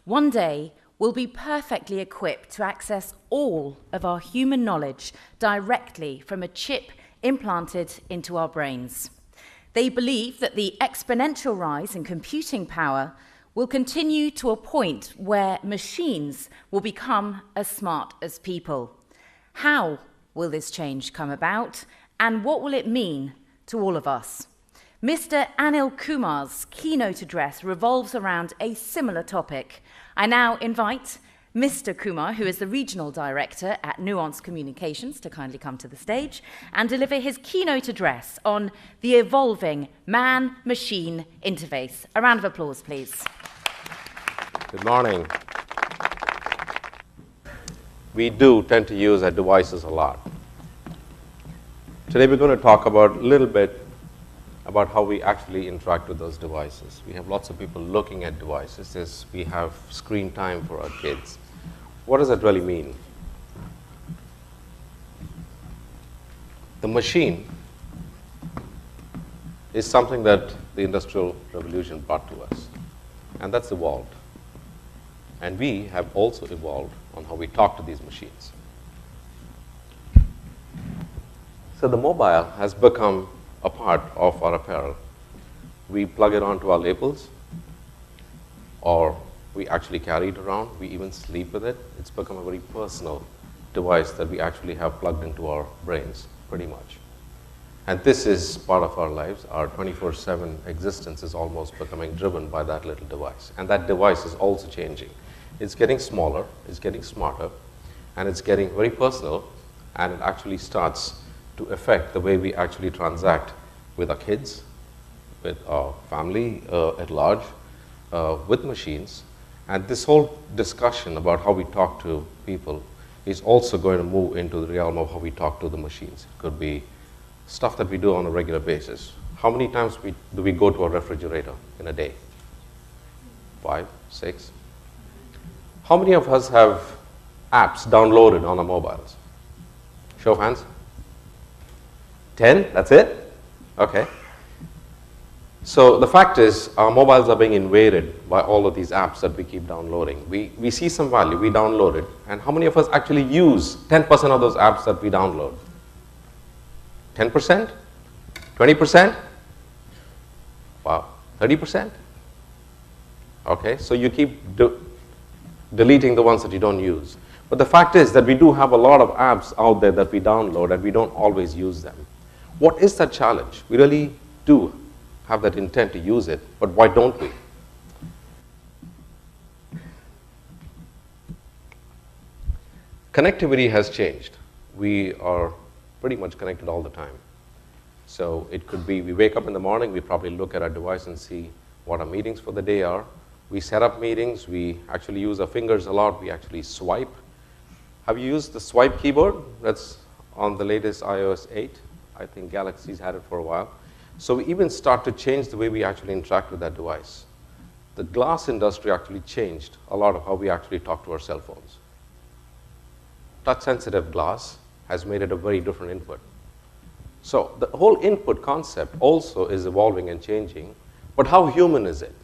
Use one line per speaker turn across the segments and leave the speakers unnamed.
one day we'll be perfectly equipped to access all of our human knowledge directly from a chip implanted into our brains. They believe that the exponential rise in computing power will continue to a point where machines will become as smart as people. How will this change come about, and what will it mean to all of us? Mr. Anil Kumar's keynote address revolves around a similar topic. I now invite Mr. Kumar, who is the Regional Director at Nuance Communications, to kindly come to the stage and deliver his keynote address on the evolving man-machine interface. A round of applause, please.
Good morning. We do tend to use our devices a lot. Today we're going to talk about a little bit about how we actually interact with those devices. We have lots of people looking at devices. We have screen time for our kids. What does that really mean? The machine is something that the Industrial Revolution brought to us, and that's evolved. And we have also evolved on how we talk to these machines. So the mobile has become a part of our apparel. We plug it onto our labels, or we actually carry it around. We even sleep with it. It's become a very personal device that we actually have plugged into our brains, pretty much. And this is part of our lives. Our 24/7 existence is almost becoming driven by that little device. And that device is also changing. It's getting smaller, it's getting smarter, and it's getting very personal, and it actually starts to affect the way we actually transact with our kids, with our family at large, with machines. And this whole discussion about how we talk to people is also going to move into the realm of how we talk to the machines. It could be stuff that we do on a regular basis. How many times do we go to a refrigerator in a day? 5, 6? How many of us have apps downloaded on our mobiles? Show of hands. 10? That's it? Okay. So the fact is, our mobiles are being invaded by all of these apps that we keep downloading. We see some value, we download it, and how many of us actually use 10% of those apps that we download? 10%? 20%? Wow. 30%? Okay, so you keep deleting the ones that you don't use. But the fact is that we do have a lot of apps out there that we download and we don't always use them. What is that challenge? We really do have that intent to use it, but why don't we? Connectivity has changed. We are pretty much connected all the time. So it could be we wake up in the morning, we probably look at our device and see what our meetings for the day are. We set up meetings, we actually use our fingers a lot, we actually swipe. Have you used the swipe keyboard? That's on the latest iOS 8. I think Galaxy's had it for a while. So we even start to change the way we actually interact with that device. The glass industry actually changed a lot of how we actually talk to our cell phones. Touch-sensitive glass has made it a very different input. So the whole input concept also is evolving and changing, but how human is it?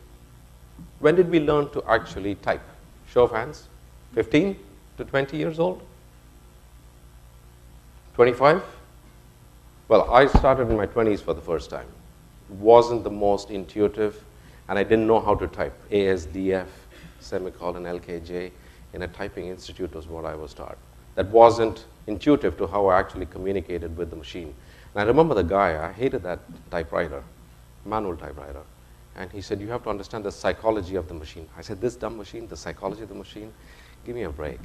When did we learn to actually type? Show of hands. 15 to 20 years old? 25? Well, I started in my 20s for the first time. It wasn't the most intuitive, and I didn't know how to type. ASDF, semicolon, LKJ, in a typing institute was what I was taught. That wasn't intuitive to how I actually communicated with the machine. And I remember the guy, I hated that typewriter, manual typewriter. And he said, you have to understand the psychology of the machine. I said, this dumb machine, the psychology of the machine? Give me a break.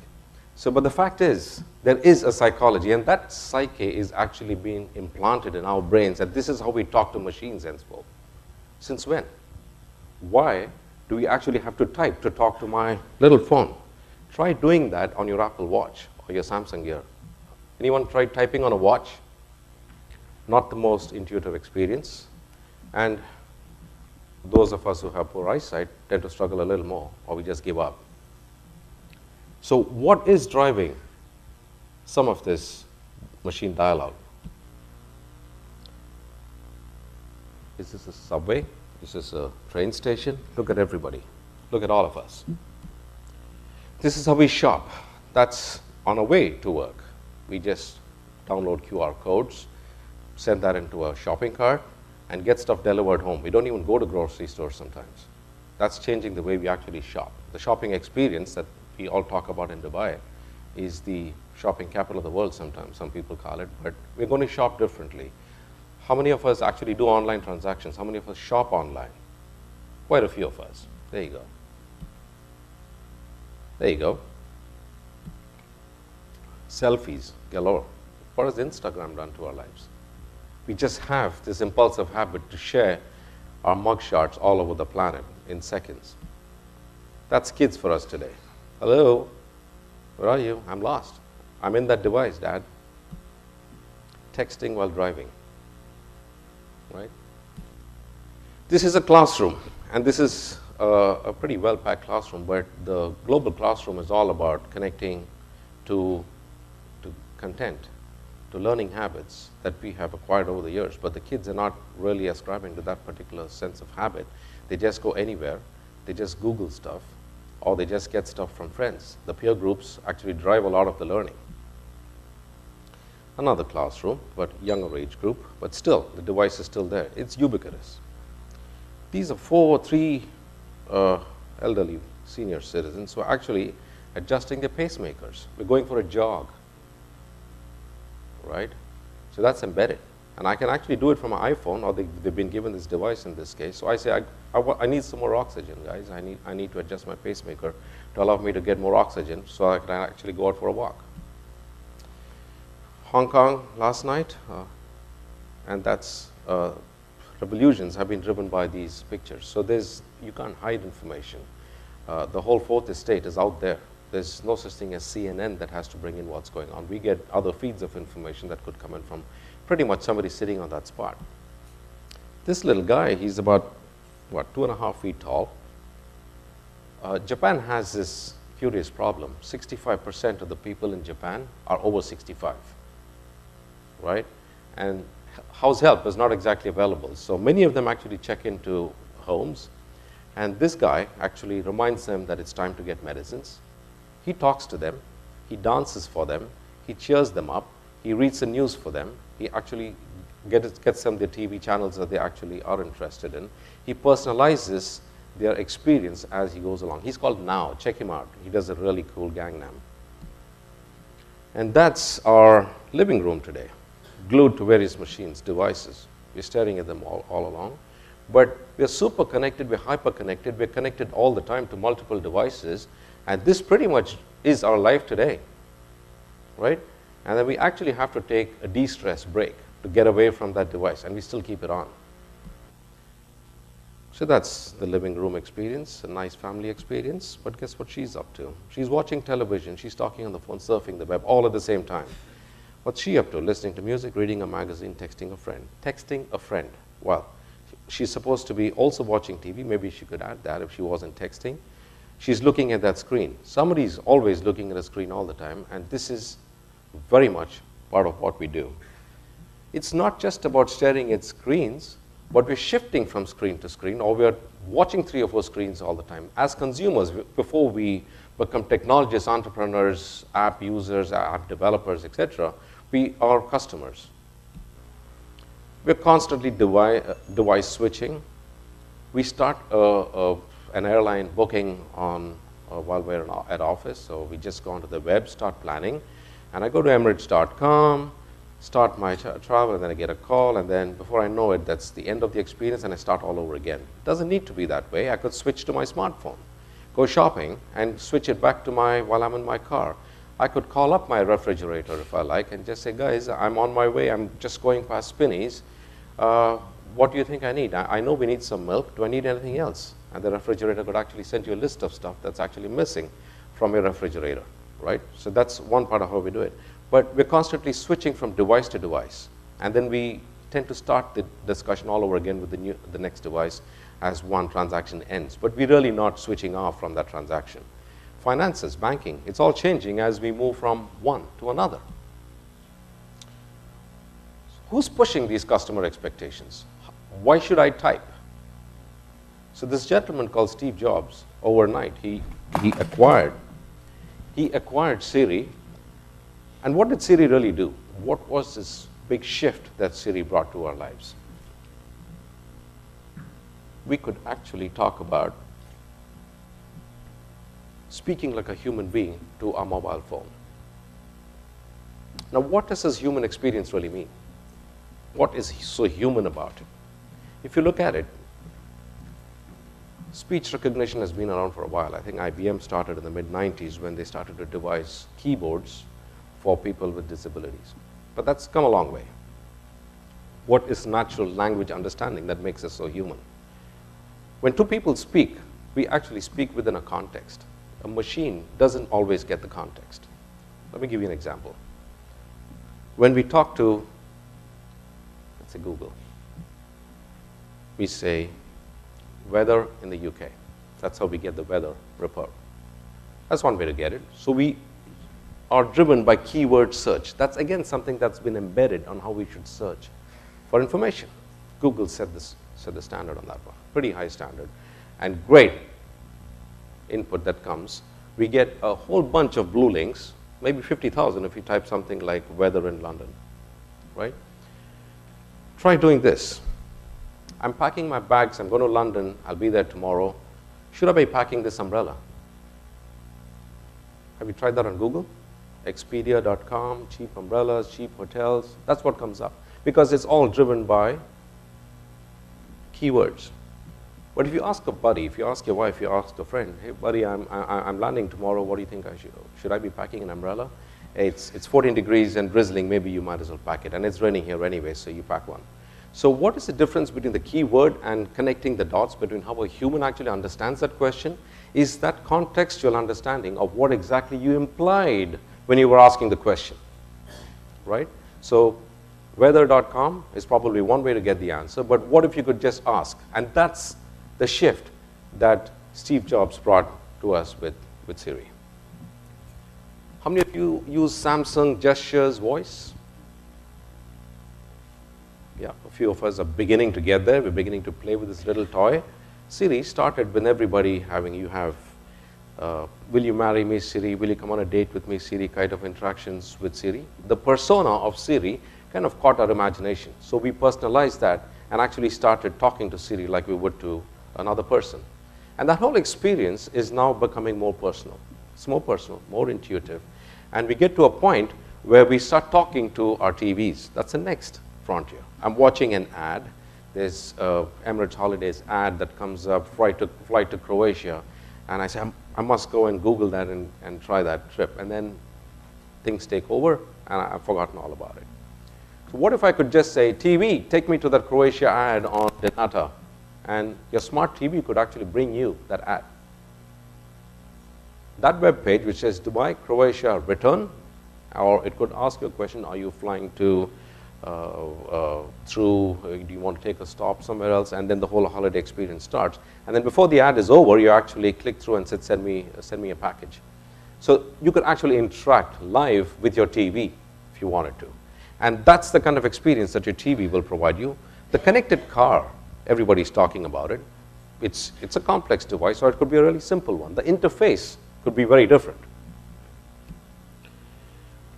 So, but the fact is, there is a psychology, and that psyche is actually being implanted in our brains, and this is how we talk to machines henceforth. Since when? Why do we actually have to type to talk to my little phone? Try doing that on your Apple Watch or your Samsung Gear. Anyone tried typing on a watch? Not the most intuitive experience. And those of us who have poor eyesight tend to struggle a little more, or we just give up. So what is driving some of this machine dialogue? Is this a subway? Is this a train station? Look at everybody. Look at all of us. This is how we shop. That's on our way to work. We just download QR codes, send that into a shopping cart, and get stuff delivered home. We don't even go to grocery stores sometimes. That's changing the way we actually shop. The shopping experience that we all talk about in Dubai is the shopping capital of the world sometimes, some people call it, but we're going to shop differently. How many of us actually do online transactions? How many of us shop online? Quite a few of us. There you go. There you go. Selfies galore. What has Instagram done to our lives? We just have this impulsive habit to share our mugshots all over the planet in seconds. That's kids for us today. Hello, where are you? I'm lost. I'm in that device, Dad. Texting while driving, right? This is a classroom, and this is a pretty well-packed classroom, but the global classroom is all about connecting to content, to learning habits that we have acquired over the years, but the kids are not really ascribing to that particular sense of habit. They just go anywhere, they just Google stuff, or they just get stuff from friends. The peer groups actually drive a lot of the learning. Another classroom, but younger age group, but still, the device is still there. It's ubiquitous. These are three elderly senior citizens who are actually adjusting their pacemakers. We're going for a jog, right? So that's embedded. And I can actually do it from my iPhone, or they've been given this device in this case. So I say, I need some more oxygen, guys. I need to adjust my pacemaker to allow me to get more oxygen so I can actually go out for a walk. Hong Kong last night, and that's revolutions have been driven by these pictures. So you can't hide information. The whole fourth estate is out there. There's no such thing as CNN that has to bring in what's going on. We get other feeds of information that could come in from pretty much somebody sitting on that spot. This little guy, he's about, 2.5 feet tall. Japan has this curious problem. 65% of the people in Japan are over 65, right? And house help is not exactly available. So many of them actually check into homes, and this guy actually reminds them that it's time to get medicines. He talks to them, he dances for them, he cheers them up, he reads the news for them, he actually gets them the TV channels that they actually are interested in. He personalizes their experience as he goes along. He's called Now. Check him out. He does a really cool Gangnam. And that's our living room today, glued to various machines, devices. We're staring at them all along. But we're super connected, we're hyper connected, we're connected all the time to multiple devices, and this pretty much is our life today, right? And then we actually have to take a de-stress break to get away from that device, and we still keep it on. So that's the living room experience, a nice family experience, but guess what she's up to? She's watching television, she's talking on the phone, surfing the web, all at the same time. What's she up to? Listening to music, reading a magazine, texting a friend. Texting a friend. Well, she's supposed to be also watching TV. Maybe she could add that if she wasn't texting. She's looking at that screen. Somebody's always looking at a screen all the time, and this is very much part of what we do. It's not just about staring at screens, but we're shifting from screen to screen, or we're watching 3 or 4 screens all the time. As consumers, before we become technologists, entrepreneurs, app users, app developers, etc., we are customers. We're constantly device switching. We start an airline booking on while we're at office, so we just go onto the web, start planning, and I go to Emirates.com, start my travel, and then I get a call, and then before I know it, that's the end of the experience, and I start all over again. It doesn't need to be that way. I could switch to my smartphone, go shopping, and switch it back to while I'm in my car. I could call up my refrigerator if I like and just say, guys, I'm on my way. I'm just going past Spinneys. What do you think I need? I know we need some milk. Do I need anything else? And the refrigerator could actually send you a list of stuff that's actually missing from your refrigerator, right? So that's one part of how we do it. But we're constantly switching from device to device. And then we tend to start the discussion all over again with the next device as one transaction ends. But we're really not switching off from that transaction. Finances, banking, it's all changing as we move from one to another. Who's pushing these customer expectations? Why should I type? So this gentleman called Steve Jobs, overnight, he acquired he acquired Siri. And what did Siri really do? What was this big shift that Siri brought to our lives? We could actually talk about speaking like a human being to our mobile phone. Now, what does this human experience really mean? What is so human about it? If you look at it, speech recognition has been around for a while. I think IBM started in the mid-90s when they started to devise keyboards for people with disabilities. But that's come a long way. What is natural language understanding that makes us so human? When two people speak, we actually speak within a context. A machine doesn't always get the context. Let me give you an example. When we talk to, let's say, Google, we say, weather in the UK. That's how we get the weather report. That's one way to get it. So we are driven by keyword search. That's, again, something that's been embedded on how we should search for information. Google set the standard on that one. Pretty high standard. And great input that comes. We get a whole bunch of blue links, maybe 50,000 if you type something like weather in London, right? Try doing this. I'm packing my bags, I'm going to London, I'll be there tomorrow. Should I be packing this umbrella? Have you tried that on Google? Expedia.com, cheap umbrellas, cheap hotels, that's what comes up. Because it's all driven by keywords. But if you ask a buddy, if you ask your wife, you ask a friend, hey buddy, I'm landing tomorrow, what do you think I should do? Should I be packing an umbrella? It's 14 degrees and drizzling, maybe you might as well pack it. And it's raining here anyway, so you pack one. So what is the difference between the keyword and connecting the dots between how a human actually understands that question? Is that contextual understanding of what exactly you implied when you were asking the question, right? So weather.com is probably one way to get the answer, but what if you could just ask? And that's the shift that Steve Jobs brought to us with Siri. How many of you use Samsung Gestures voice? Yeah, a few of us are beginning to get there. We're beginning to play with this little toy. Siri started with everybody having, will you marry me, Siri? Will you come on a date with me, Siri? Kind of interactions with Siri. The persona of Siri kind of caught our imagination. So we personalized that and actually started talking to Siri like we would to another person. And that whole experience is now becoming more personal. It's more personal, more intuitive. And we get to a point where we start talking to our TVs. That's the next frontier. I'm watching an ad. There's Emirates Holidays ad that comes up, flight to Croatia. And I say, I must go and Google that and try that trip. And then things take over, and I've forgotten all about it. So what if I could just say, TV, take me to that Croatia ad on Denata, and your smart TV could actually bring you that ad. That web page which says, Dubai, Croatia, return, or it could ask you a question, are you flying to do you want to take a stop somewhere else, and then the whole holiday experience starts. And then before the ad is over, you actually click through and said, send me a package. So you could actually interact live with your TV if you wanted to. And that's the kind of experience that your TV will provide you. The connected car, everybody's talking about it. It's a complex device, or it could be a really simple one. The interface could be very different.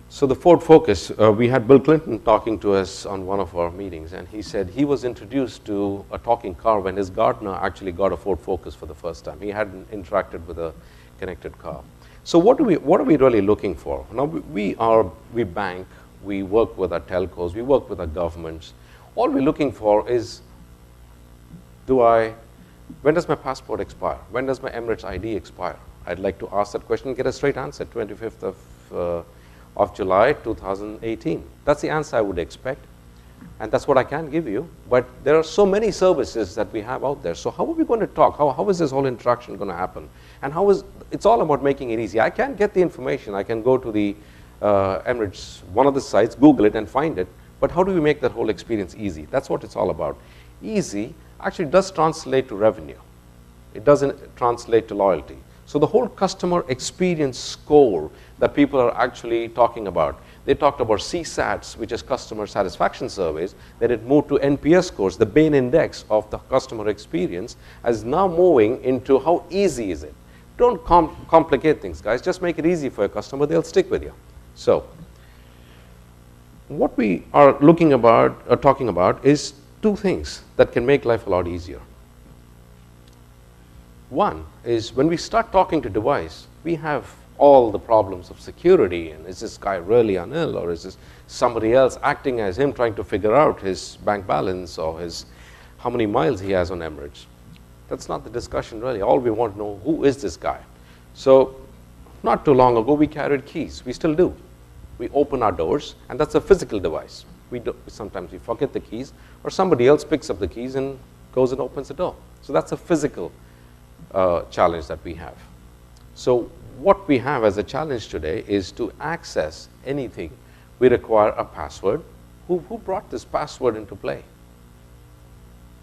So the Ford Focus, we had Bill Clinton talking to us on one of our meetings, and he said he was introduced to a talking car when his gardener actually got a Ford Focus for the first time. He hadn't interacted with a connected car. So what are we really looking for? Now we bank, we work with our telcos, we work with our governments. All we're looking for is, when does my passport expire? When does my Emirates ID expire? I'd like to ask that question and get a straight answer, 25th of July 2018. That's the answer I would expect, and that's what I can give you. But there are so many services that we have out there. So how are we going to talk? How is this whole interaction going to happen? And it's all about making it easy. I can get the information. I can go to the Emirates, one of the sites, Google it and find it. But how do we make that whole experience easy? That's what it's all about. Easy actually does translate to revenue. It doesn't translate to loyalty. So the whole customer experience score that people are actually talking about, they talked about CSATs, which is customer satisfaction surveys, then it moved to NPS scores, the Bain index of the customer experience, as now moving into how easy is it. Don't complicate things, guys. Just make it easy for your customer. They'll stick with you. So what we are talking about is two things that can make life a lot easier. One is when we start talking to device, we have all the problems of security, and is this guy really ill, or is this somebody else acting as him trying to figure out his bank balance or how many miles he has on Emirates. That's not the discussion really. All we want to know, who is this guy? So not too long ago we carried keys. We still do. We open our doors, and that's a physical device. Sometimes we forget the keys, or somebody else picks up the keys and goes and opens the door. So that's a physical challenge that we have. So what we have as a challenge today is to access anything. We require a password. Who brought this password into play?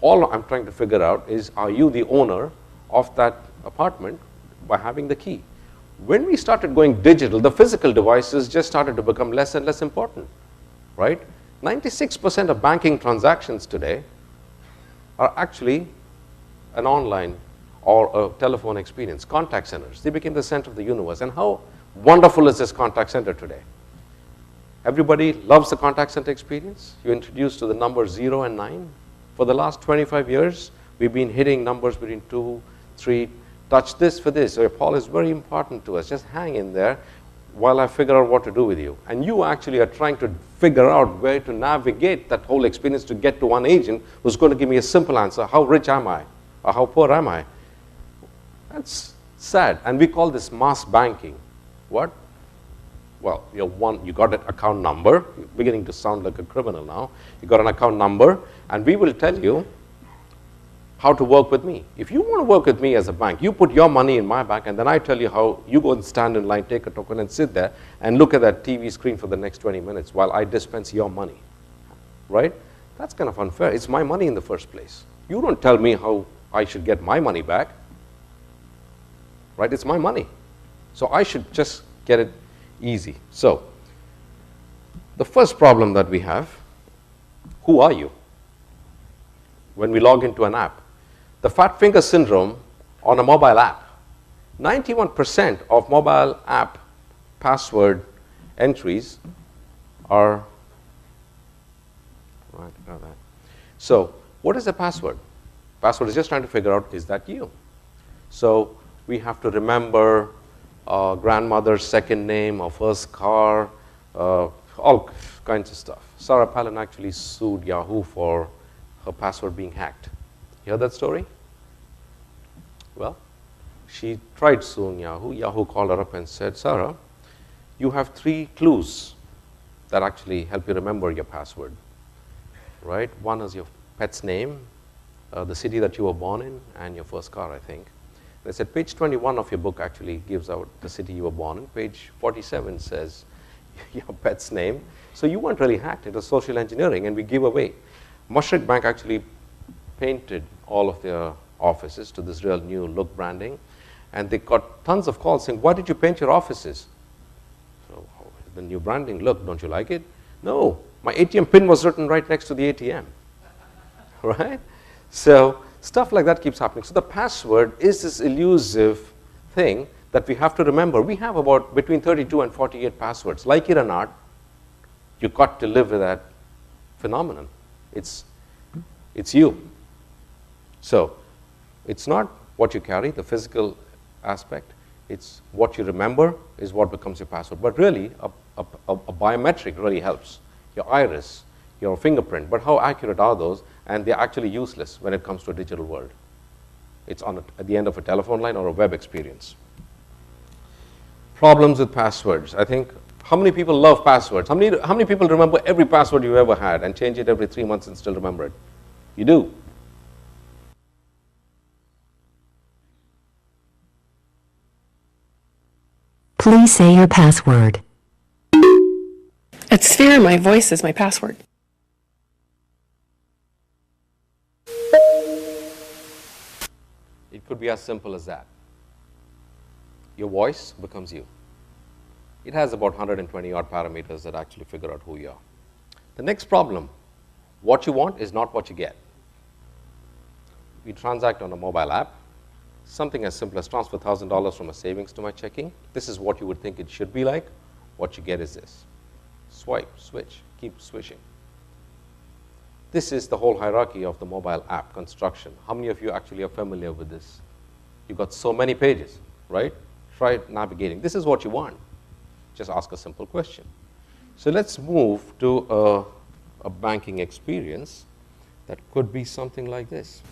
All I'm trying to figure out is, are you the owner of that apartment by having the key? When we started going digital, the physical devices just started to become less and less important, right? 96% of banking transactions today are actually an online or a telephone experience. Contact centers, they became the center of the universe. And how wonderful is this contact center today? Everybody loves the contact center experience. You're introduced to the numbers 0 and 9. For the last 25 years, we've been hitting numbers between 2, 3, touch this for this. So your call is very important to us. Just hang in there while I figure out what to do with you. And you actually are trying to figure out where to navigate that whole experience to get to one agent who's going to give me a simple answer. How rich am I? Or how poor am I? That's sad. And we call this mass banking. What? Well, you got an account number. You're beginning to sound like a criminal now. You got an account number, and we will tell you how to work with me. If you want to work with me as a bank, you put your money in my bank, and then I tell you how you go and stand in line, take a token, and sit there and look at that TV screen for the next 20 minutes while I dispense your money, right? That's kind of unfair. It's my money in the first place. You don't tell me how I should get my money back, right? It's my money. So I should just get it easy. So the first problem that we have, who are you? When we log into an app, the fat finger syndrome on a mobile app, 91% of mobile app password entries are right. So what is a password? Password is just trying to figure out, is that you? So we have to remember grandmother's second name, or first car, all kinds of stuff. Sarah Palin actually sued Yahoo for her password being hacked. You heard that story? Well, she tried suing Yahoo. Yahoo called her up and said, Sarah, you have 3 clues that actually help you remember your password, right? One is your pet's name, the city that you were born in, and your first car, I think. They said page 21 of your book actually gives out the city you were born in. Page 47 says your pet's name. So you weren't really hacked. It was social engineering, and we give away. Mashreq Bank actually painted all of their offices to this real new look branding, and they got tons of calls saying, why did you paint your offices? So the new branding, look, don't you like it? No, my ATM pin was written right next to the ATM, right? So stuff like that keeps happening. So the password is this elusive thing that we have to remember. We have about between 32 and 48 passwords. Like it or not, you've got to live with that phenomenon. It's you. So it's not what you carry, the physical aspect. It's what you remember is what becomes your password. But really, a biometric really helps. Your iris, your fingerprint. But how accurate are those? And they're actually useless when it comes to a digital world. It's at the end of a telephone line or a web experience. Problems with passwords. I think, how many people love passwords? How many people remember every password you ever had and change it every 3 months and still remember it? You do.
Please say your password.
At Sphere, my voice is my password.
It could be as simple as that. Your voice becomes you. It has about 120 odd parameters that actually figure out who you are. The next problem, what you want is not what you get. We transact on a mobile app. something as simple as transfer $1,000 from a savings to my checking. This is what you would think it should be like. What you get is this. Swipe, switch, keep switching. This is the whole hierarchy of the mobile app construction. How many of you actually are familiar with this? You've got so many pages, right? Try navigating. This is what you want. Just ask a simple question. So let's move to a banking experience that could be something like this.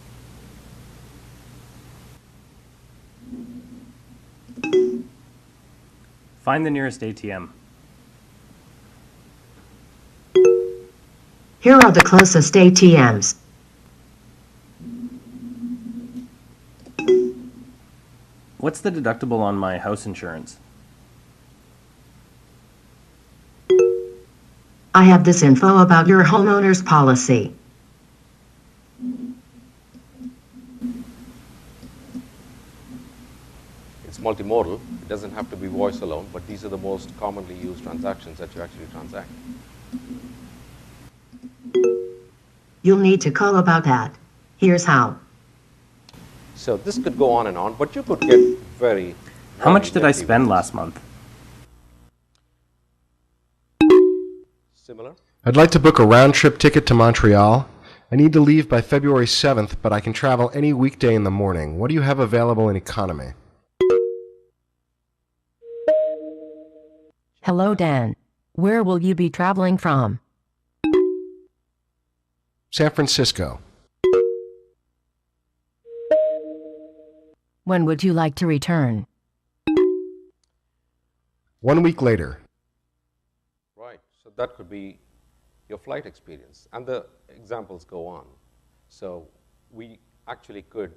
Find the nearest ATM.
Here are the closest ATMs.
What's the deductible on my house insurance?
I have this info about your homeowner's policy.
It's multimodal. It doesn't have to be voice alone, but these are the most commonly used transactions that you actually transact.
You'll need to call about that. Here's how.
So this could go on and on, but you could get very...
How much did I spend last month?
Similar.
I'd like to book a round-trip ticket to Montreal. I need to leave by February 7th, but I can travel any weekday in the morning. What do you have available in economy?
Hello, Dan. Where will you be traveling from?
San Francisco.
When would you like to return?
1 week later.
Right. So that could be your flight experience. And the examples go on. So we actually could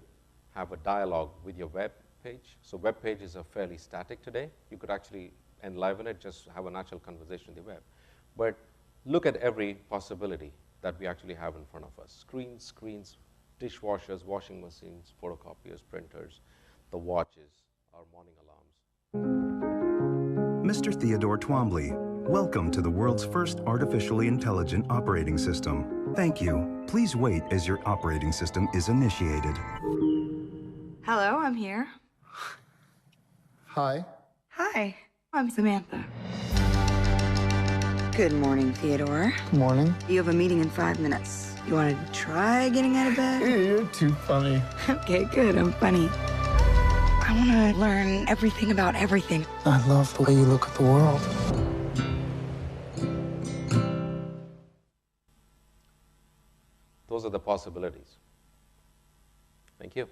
have a dialogue with your web page. So web pages are fairly static today. You could actually enliven it, just have a natural conversation with the web. But look at every possibility that we actually have in front of us. Screens, dishwashers, washing machines, photocopiers, printers, the watches, our morning alarms.
Mr. Theodore Twombly, welcome to the world's first artificially intelligent operating system. Thank you. Please wait as your operating system is initiated.
Hello, I'm here.
Hi.
Hi, I'm Samantha. Good morning, Theodore.
Good morning.
You have a meeting in 5 minutes. You want to try getting out of bed?
You're too funny.
Okay, good, I'm funny. I want to learn everything about everything.
I love the way you look at the world.
Those are the possibilities. Thank you.